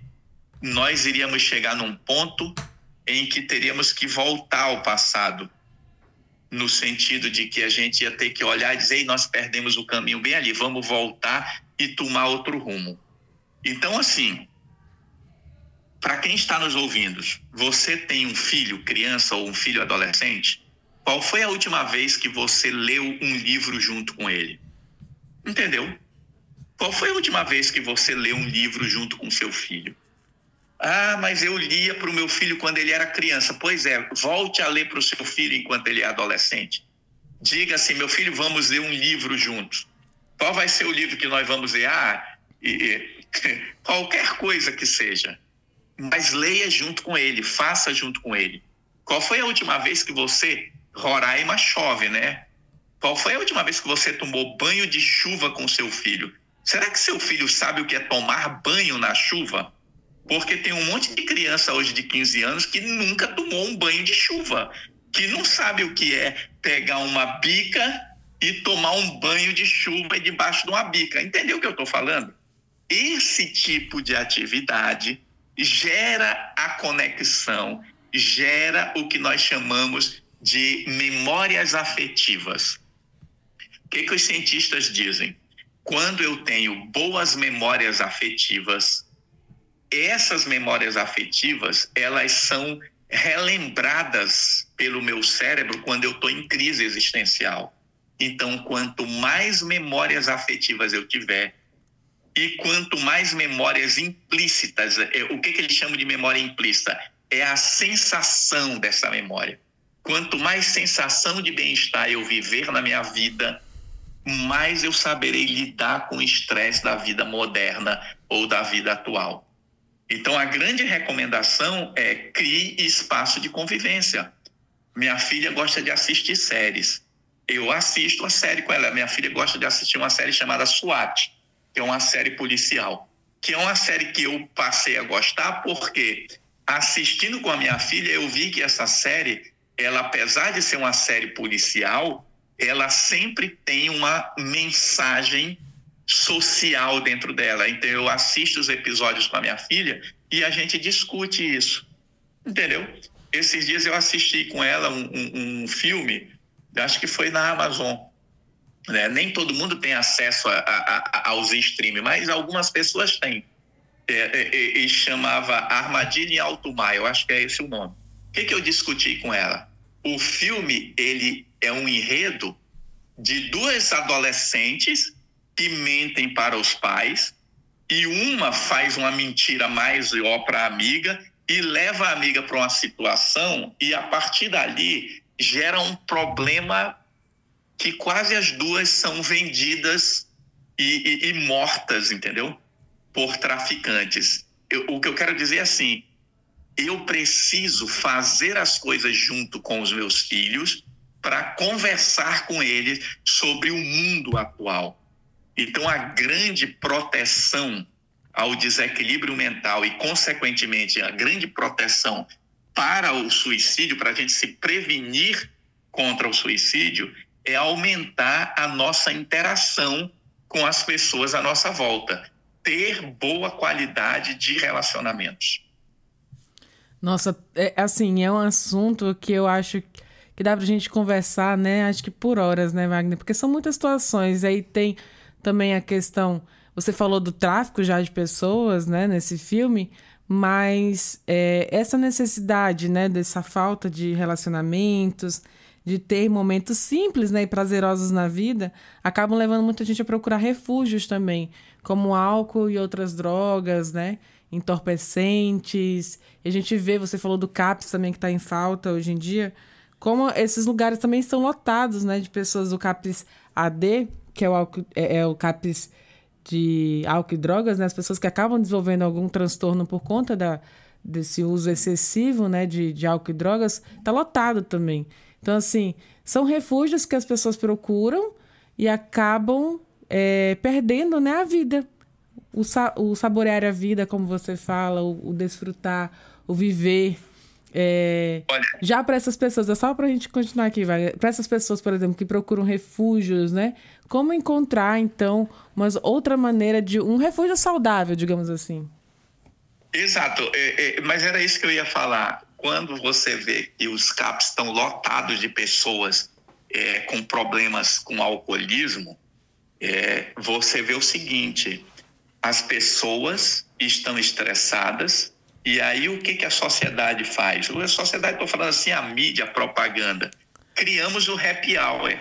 nós iríamos chegar num ponto em que teríamos que voltar ao passado, no sentido de que a gente ia ter que olhar e dizer, nós perdemos o caminho bem ali, vamos voltar e tomar outro rumo. Então, assim, para quem está nos ouvindo, você tem um filho, criança ou um filho adolescente? Qual foi a última vez que você leu um livro junto com ele? Entendeu? Qual foi a última vez que você leu um livro junto com seu filho? Ah, mas eu lia para o meu filho quando ele era criança. Pois é, volte a ler para o seu filho enquanto ele é adolescente. Diga assim, meu filho, vamos ler um livro juntos. Qual vai ser o livro que nós vamos ler? Qualquer coisa que seja. Mas leia junto com ele, faça junto com ele. Qual foi a última vez que você... Roraima chove, né? Qual foi a última vez que você tomou banho de chuva com seu filho? Será que seu filho sabe o que é tomar banho na chuva? Porque tem um monte de criança hoje de 15 anos que nunca tomou um banho de chuva, que não sabe o que é pegar uma bica e tomar um banho de chuva debaixo de uma bica. Entendeu o que eu estou falando? Esse tipo de atividade gera a conexão, gera o que nós chamamos de memórias afetivas. O que os cientistas dizem? Quando eu tenho boas memórias afetivas, essas memórias afetivas, elas são relembradas pelo meu cérebro quando eu estou em crise existencial. Então, quanto mais memórias afetivas eu tiver, e quanto mais memórias implícitas, o que eles chamam de memória implícita? É a sensação dessa memória. Quanto mais sensação de bem-estar eu viver na minha vida, mais eu saberei lidar com o estresse da vida moderna ou da vida atual. Então, a grande recomendação é crie espaço de convivência. Minha filha gosta de assistir séries. Eu assisto a série com ela. Minha filha gosta de assistir uma série chamada SWAT, que é uma série policial, que é uma série que eu passei a gostar porque, assistindo com a minha filha, eu vi que essa série, ela, apesar de ser uma série policial, ela sempre tem uma mensagem social dentro dela. Então, eu assisto os episódios com a minha filha e a gente discute isso, entendeu? Esses dias eu assisti com ela um filme, acho que foi na Amazon, né? Nem todo mundo tem acesso aos streams, mas algumas pessoas têm. E chamava Armadilha em Alto Mar, eu acho que é esse o nome. O que eu discuti com ela? O filme, ele é um enredo de duas adolescentes que mentem para os pais, e uma faz uma mentira maior para a amiga e leva a amiga para uma situação, e a partir dali gera um problema que quase as duas são vendidas e mortas, entendeu? Por traficantes. O que eu quero dizer é assim, eu preciso fazer as coisas junto com os meus filhos para conversar com eles sobre o mundo atual. Então, a grande proteção ao desequilíbrio mental e, consequentemente, a grande proteção para o suicídio, para a gente se prevenir contra o suicídio, é aumentar a nossa interação com as pessoas à nossa volta. Ter boa qualidade de relacionamentos. Nossa, é um assunto que eu acho que dá pra gente conversar, né? Acho que por horas, né, Wagner? Porque são muitas situações. Aí tem também a questão... Você falou do tráfico já de pessoas, né, nesse filme, mas essa necessidade, né, dessa falta de relacionamentos, de ter momentos simples, né, e prazerosos na vida, acabam levando muita gente a procurar refúgios também, como álcool e outras drogas, né, entorpecentes. E a gente vê, você falou do CAPS também, que está em falta hoje em dia, como esses lugares também estão lotados, né, de pessoas do CAPS AD, que é o CAPS de álcool e drogas, né, as pessoas que acabam desenvolvendo algum transtorno por conta desse uso excessivo, né, de álcool e drogas, está lotado também. Então, assim, são refúgios que as pessoas procuram e acabam perdendo, né, a vida. O saborear a vida, como você fala, o desfrutar, o viver. Já para essas pessoas, é só para a gente continuar aqui, para essas pessoas, por exemplo, que procuram refúgios, né? Como encontrar, então, uma outra maneira de um refúgio saudável, digamos assim? Exato, mas era isso que eu ia falar. Quando você vê que os CAPs estão lotados de pessoas com problemas com alcoolismo, você vê o seguinte: as pessoas estão estressadas, e aí o que a sociedade faz? A sociedade, estou falando assim, a mídia, a propaganda. Criamos o happy hour.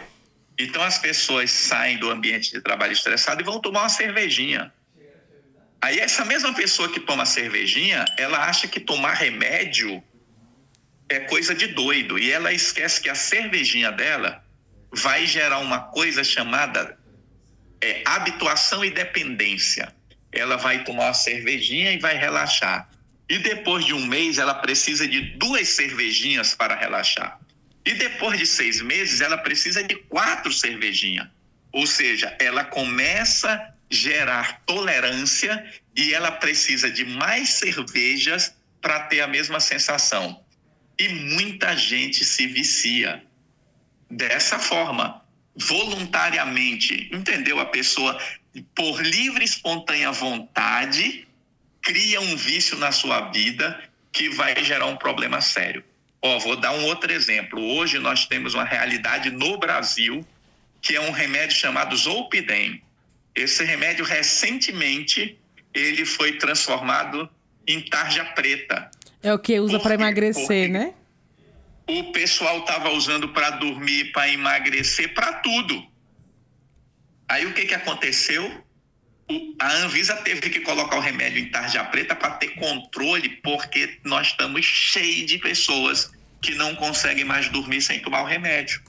Então as pessoas saem do ambiente de trabalho estressado e vão tomar uma cervejinha. Aí essa mesma pessoa que toma cervejinha, ela acha que tomar remédio é coisa de doido. E ela esquece que a cervejinha dela vai gerar uma coisa chamada habituação e dependência. Ela vai tomar uma cervejinha e vai relaxar. E depois de um mês, ela precisa de 2 cervejinhas para relaxar. E depois de 6 meses, ela precisa de 4 cervejinhas. Ou seja, ela começa a gerar tolerância e ela precisa de mais cervejas para ter a mesma sensação. E muita gente se vicia dessa forma, voluntariamente. Entendeu? A pessoa, por livre e espontânea vontade, cria um vício na sua vida que vai gerar um problema sério. Vou dar um outro exemplo. Hoje nós temos uma realidade no Brasil que é um remédio chamado Zolpidem. Esse remédio, recentemente, ele foi transformado em tarja preta. É o que usa para emagrecer, né? O pessoal estava usando para dormir, para emagrecer, para tudo. Aí o que aconteceu? A Anvisa teve que colocar o remédio em tarja preta para ter controle, porque nós estamos cheios de pessoas que não conseguem mais dormir sem tomar o remédio.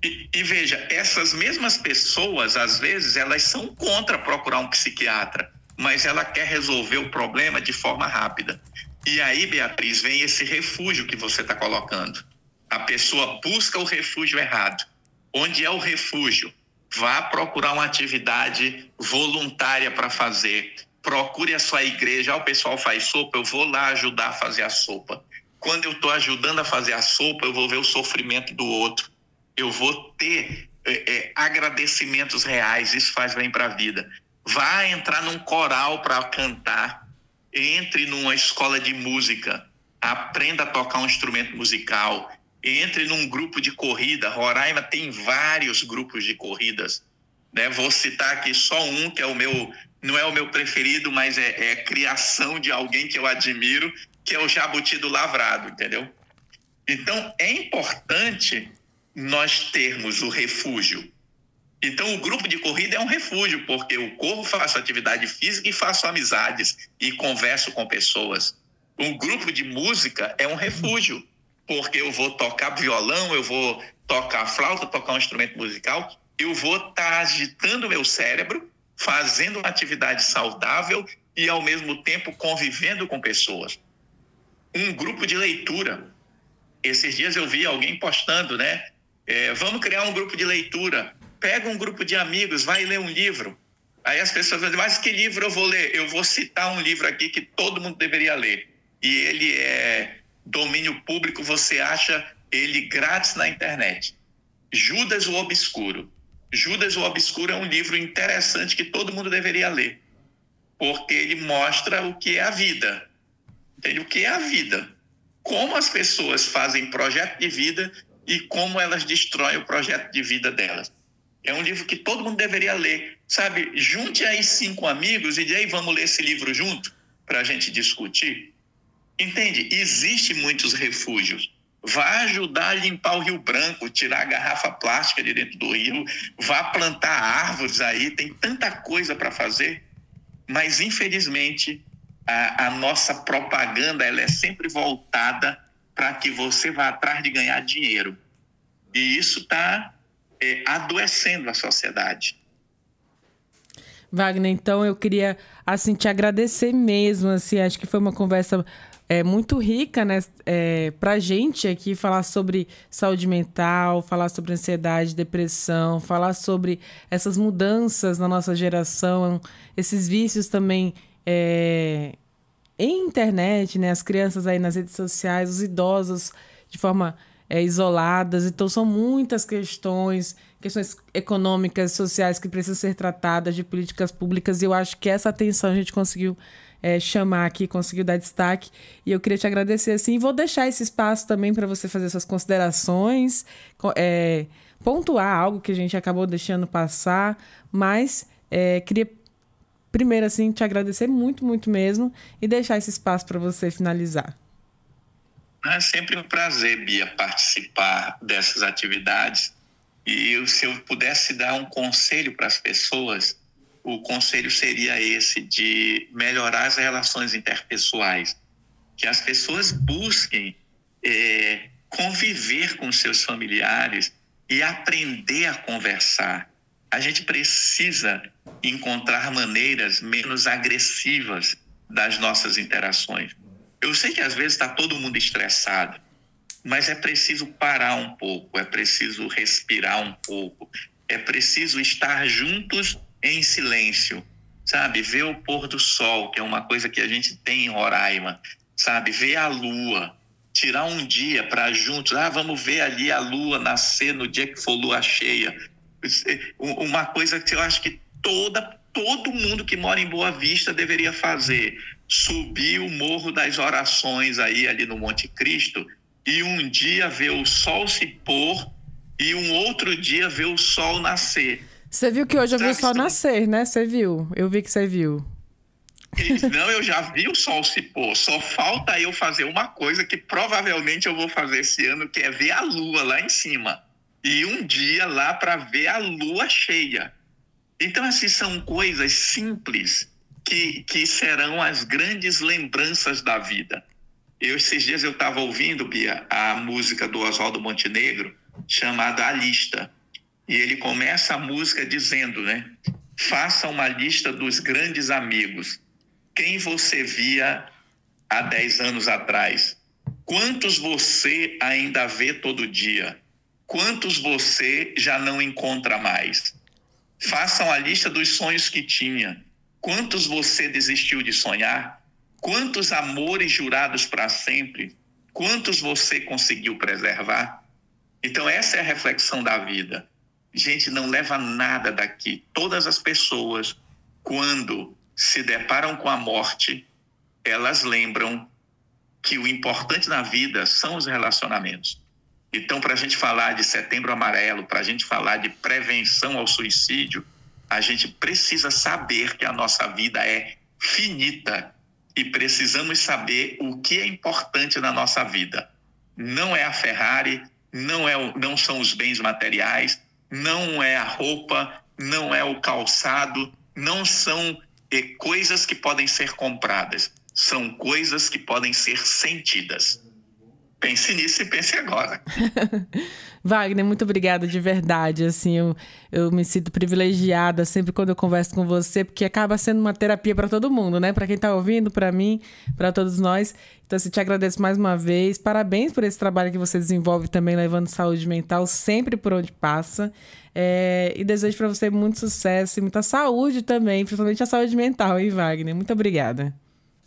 E veja, essas mesmas pessoas, às vezes, elas são contra procurar um psiquiatra, mas ela quer resolver o problema de forma rápida. E aí, Beatriz, vem esse refúgio que você está colocando. A pessoa busca o refúgio errado. Onde é o refúgio? Vá procurar uma atividade voluntária para fazer. Procure a sua igreja. O pessoal faz sopa, eu vou lá ajudar a fazer a sopa. Quando eu estou ajudando a fazer a sopa, eu vou ver o sofrimento do outro. Eu vou ter agradecimentos reais. Isso faz bem para a vida. Vá entrar num coral para cantar. Entre numa escola de música. Aprenda a tocar um instrumento musical. entre num grupo de corrida. Roraima tem vários grupos de corridas, né? Vou citar aqui só um, que é não é o meu preferido, mas é criação de alguém que eu admiro, que é o Jabuti do Lavrado, entendeu? Então, é importante nós termos o refúgio. Então, o grupo de corrida é um refúgio, porque eu corro, faço atividade física e faço amizades e converso com pessoas. Um grupo de música é um refúgio, porque eu vou tocar violão, eu vou tocar flauta, tocar um instrumento musical, eu vou estar agitando meu cérebro, fazendo uma atividade saudável e, ao mesmo tempo, convivendo com pessoas. Um grupo de leitura. Esses dias eu vi alguém postando, né? Vamos criar um grupo de leitura. Pega um grupo de amigos, vai ler um livro. Aí as pessoas vão dizer, mas que livro eu vou ler? Eu vou citar um livro aqui que todo mundo deveria ler. E ele é domínio público, você acha ele grátis na internet. Judas o Obscuro. Judas o Obscuro é um livro interessante que todo mundo deveria ler, porque ele mostra o que é a vida. Entende? O que é a vida. Como as pessoas fazem projeto de vida e como elas destroem o projeto de vida delas. É um livro que todo mundo deveria ler. Sabe, junte aí 5 amigos e diga aí, vamos ler esse livro junto para a gente discutir. Entende? Existem muitos refúgios. Vá ajudar a limpar o Rio Branco, tirar a garrafa plástica de dentro do rio, vá plantar árvores aí, tem tanta coisa para fazer. Mas, infelizmente, a nossa propaganda ela é sempre voltada para que você vá atrás de ganhar dinheiro. E isso está adoecendo a sociedade. Wagner, então eu queria assim, te agradecer mesmo. Assim, acho que foi uma conversa muito rica, né, pra gente aqui, falar sobre saúde mental, falar sobre ansiedade, depressão, falar sobre essas mudanças na nossa geração, esses vícios também em internet, né, as crianças aí nas redes sociais, os idosos de forma isoladas. Então são muitas questões econômicas, sociais que precisam ser tratadas, de políticas públicas, e eu acho que essa atenção a gente conseguiu chamar aqui, conseguiu dar destaque, e eu queria te agradecer assim, e vou deixar esse espaço também para você fazer suas considerações, pontuar algo que a gente acabou deixando passar, mas queria primeiro assim te agradecer muito, muito mesmo, e deixar esse espaço para você finalizar. É sempre um prazer, Bia, participar dessas atividades, e se eu pudesse dar um conselho para as pessoas, o conselho seria esse, de melhorar as relações interpessoais, que as pessoas busquem conviver com seus familiares e aprender a conversar. A gente precisa encontrar maneiras menos agressivas das nossas interações. Eu sei que às vezes está todo mundo estressado, mas é preciso parar um pouco, é preciso respirar um pouco, é preciso estar juntos em silêncio, sabe? Ver o pôr do sol, que é uma coisa que a gente tem em Roraima, sabe? Ver a lua, tirar um dia para juntos, vamos ver ali a lua nascer no dia que for lua cheia. Uma coisa que eu acho que todo mundo que mora em Boa Vista deveria fazer, subir o Morro das Orações ali no Monte Cristo, e um dia ver o sol se pôr e um outro dia ver o sol nascer. Você viu que hoje eu vi o sol nascer, né? Você viu? Eu vi que você viu. Não, eu já vi o sol se pôr. Só falta eu fazer uma coisa que provavelmente eu vou fazer esse ano, que é ver a lua lá em cima. E um dia lá para ver a lua cheia. Então, assim, são coisas simples que serão as grandes lembranças da vida. Esses dias eu estava ouvindo, Bia, a música do Oswaldo Montenegro, chamada A Lista. E ele começa a música dizendo, né? Faça uma lista dos grandes amigos. Quem você via há 10 anos atrás? Quantos você ainda vê todo dia? Quantos você já não encontra mais? Faça uma lista dos sonhos que tinha. Quantos você desistiu de sonhar? Quantos amores jurados para sempre? Quantos você conseguiu preservar? Então essa é a reflexão da vida. Gente, não leva nada daqui. Todas as pessoas, quando se deparam com a morte, elas lembram que o importante na vida são os relacionamentos. Então, para a gente falar de Setembro Amarelo, para a gente falar de prevenção ao suicídio, a gente precisa saber que a nossa vida é finita e precisamos saber o que é importante na nossa vida. Não é a Ferrari, não são os bens materiais, não é a roupa, não é o calçado, não são coisas que podem ser compradas, são coisas que podem ser sentidas. Pense nisso e pense agora. Wagner, muito obrigada de verdade. Assim, eu me sinto privilegiada sempre quando eu converso com você, porque acaba sendo uma terapia para todo mundo, né? Para quem está ouvindo, para mim, para todos nós. Então, assim, te agradeço mais uma vez. Parabéns por esse trabalho que você desenvolve também, levando saúde mental sempre por onde passa. E desejo para você muito sucesso e muita saúde também, principalmente a saúde mental, hein, Wagner? Muito obrigada.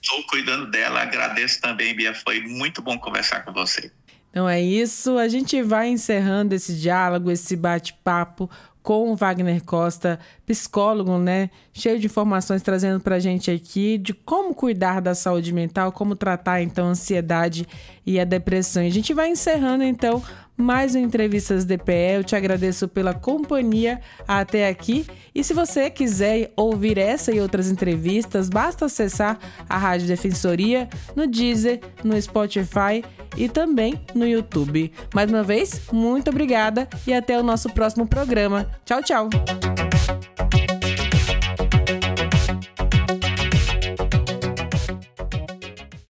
Estou cuidando dela, agradeço também, Bia, foi muito bom conversar com você. Então é isso, a gente vai encerrando esse diálogo, esse bate-papo com o Wagner Costa, psicólogo, né? Cheio de informações trazendo pra gente aqui de como cuidar da saúde mental, como tratar então a ansiedade e a depressão. E a gente vai encerrando então mais um Entrevistas DPE. Eu te agradeço pela companhia até aqui. E se você quiser ouvir essa e outras entrevistas, basta acessar a Rádio Defensoria no Deezer, no Spotify e também no YouTube. Mais uma vez, muito obrigada e até o nosso próximo programa. Tchau, tchau!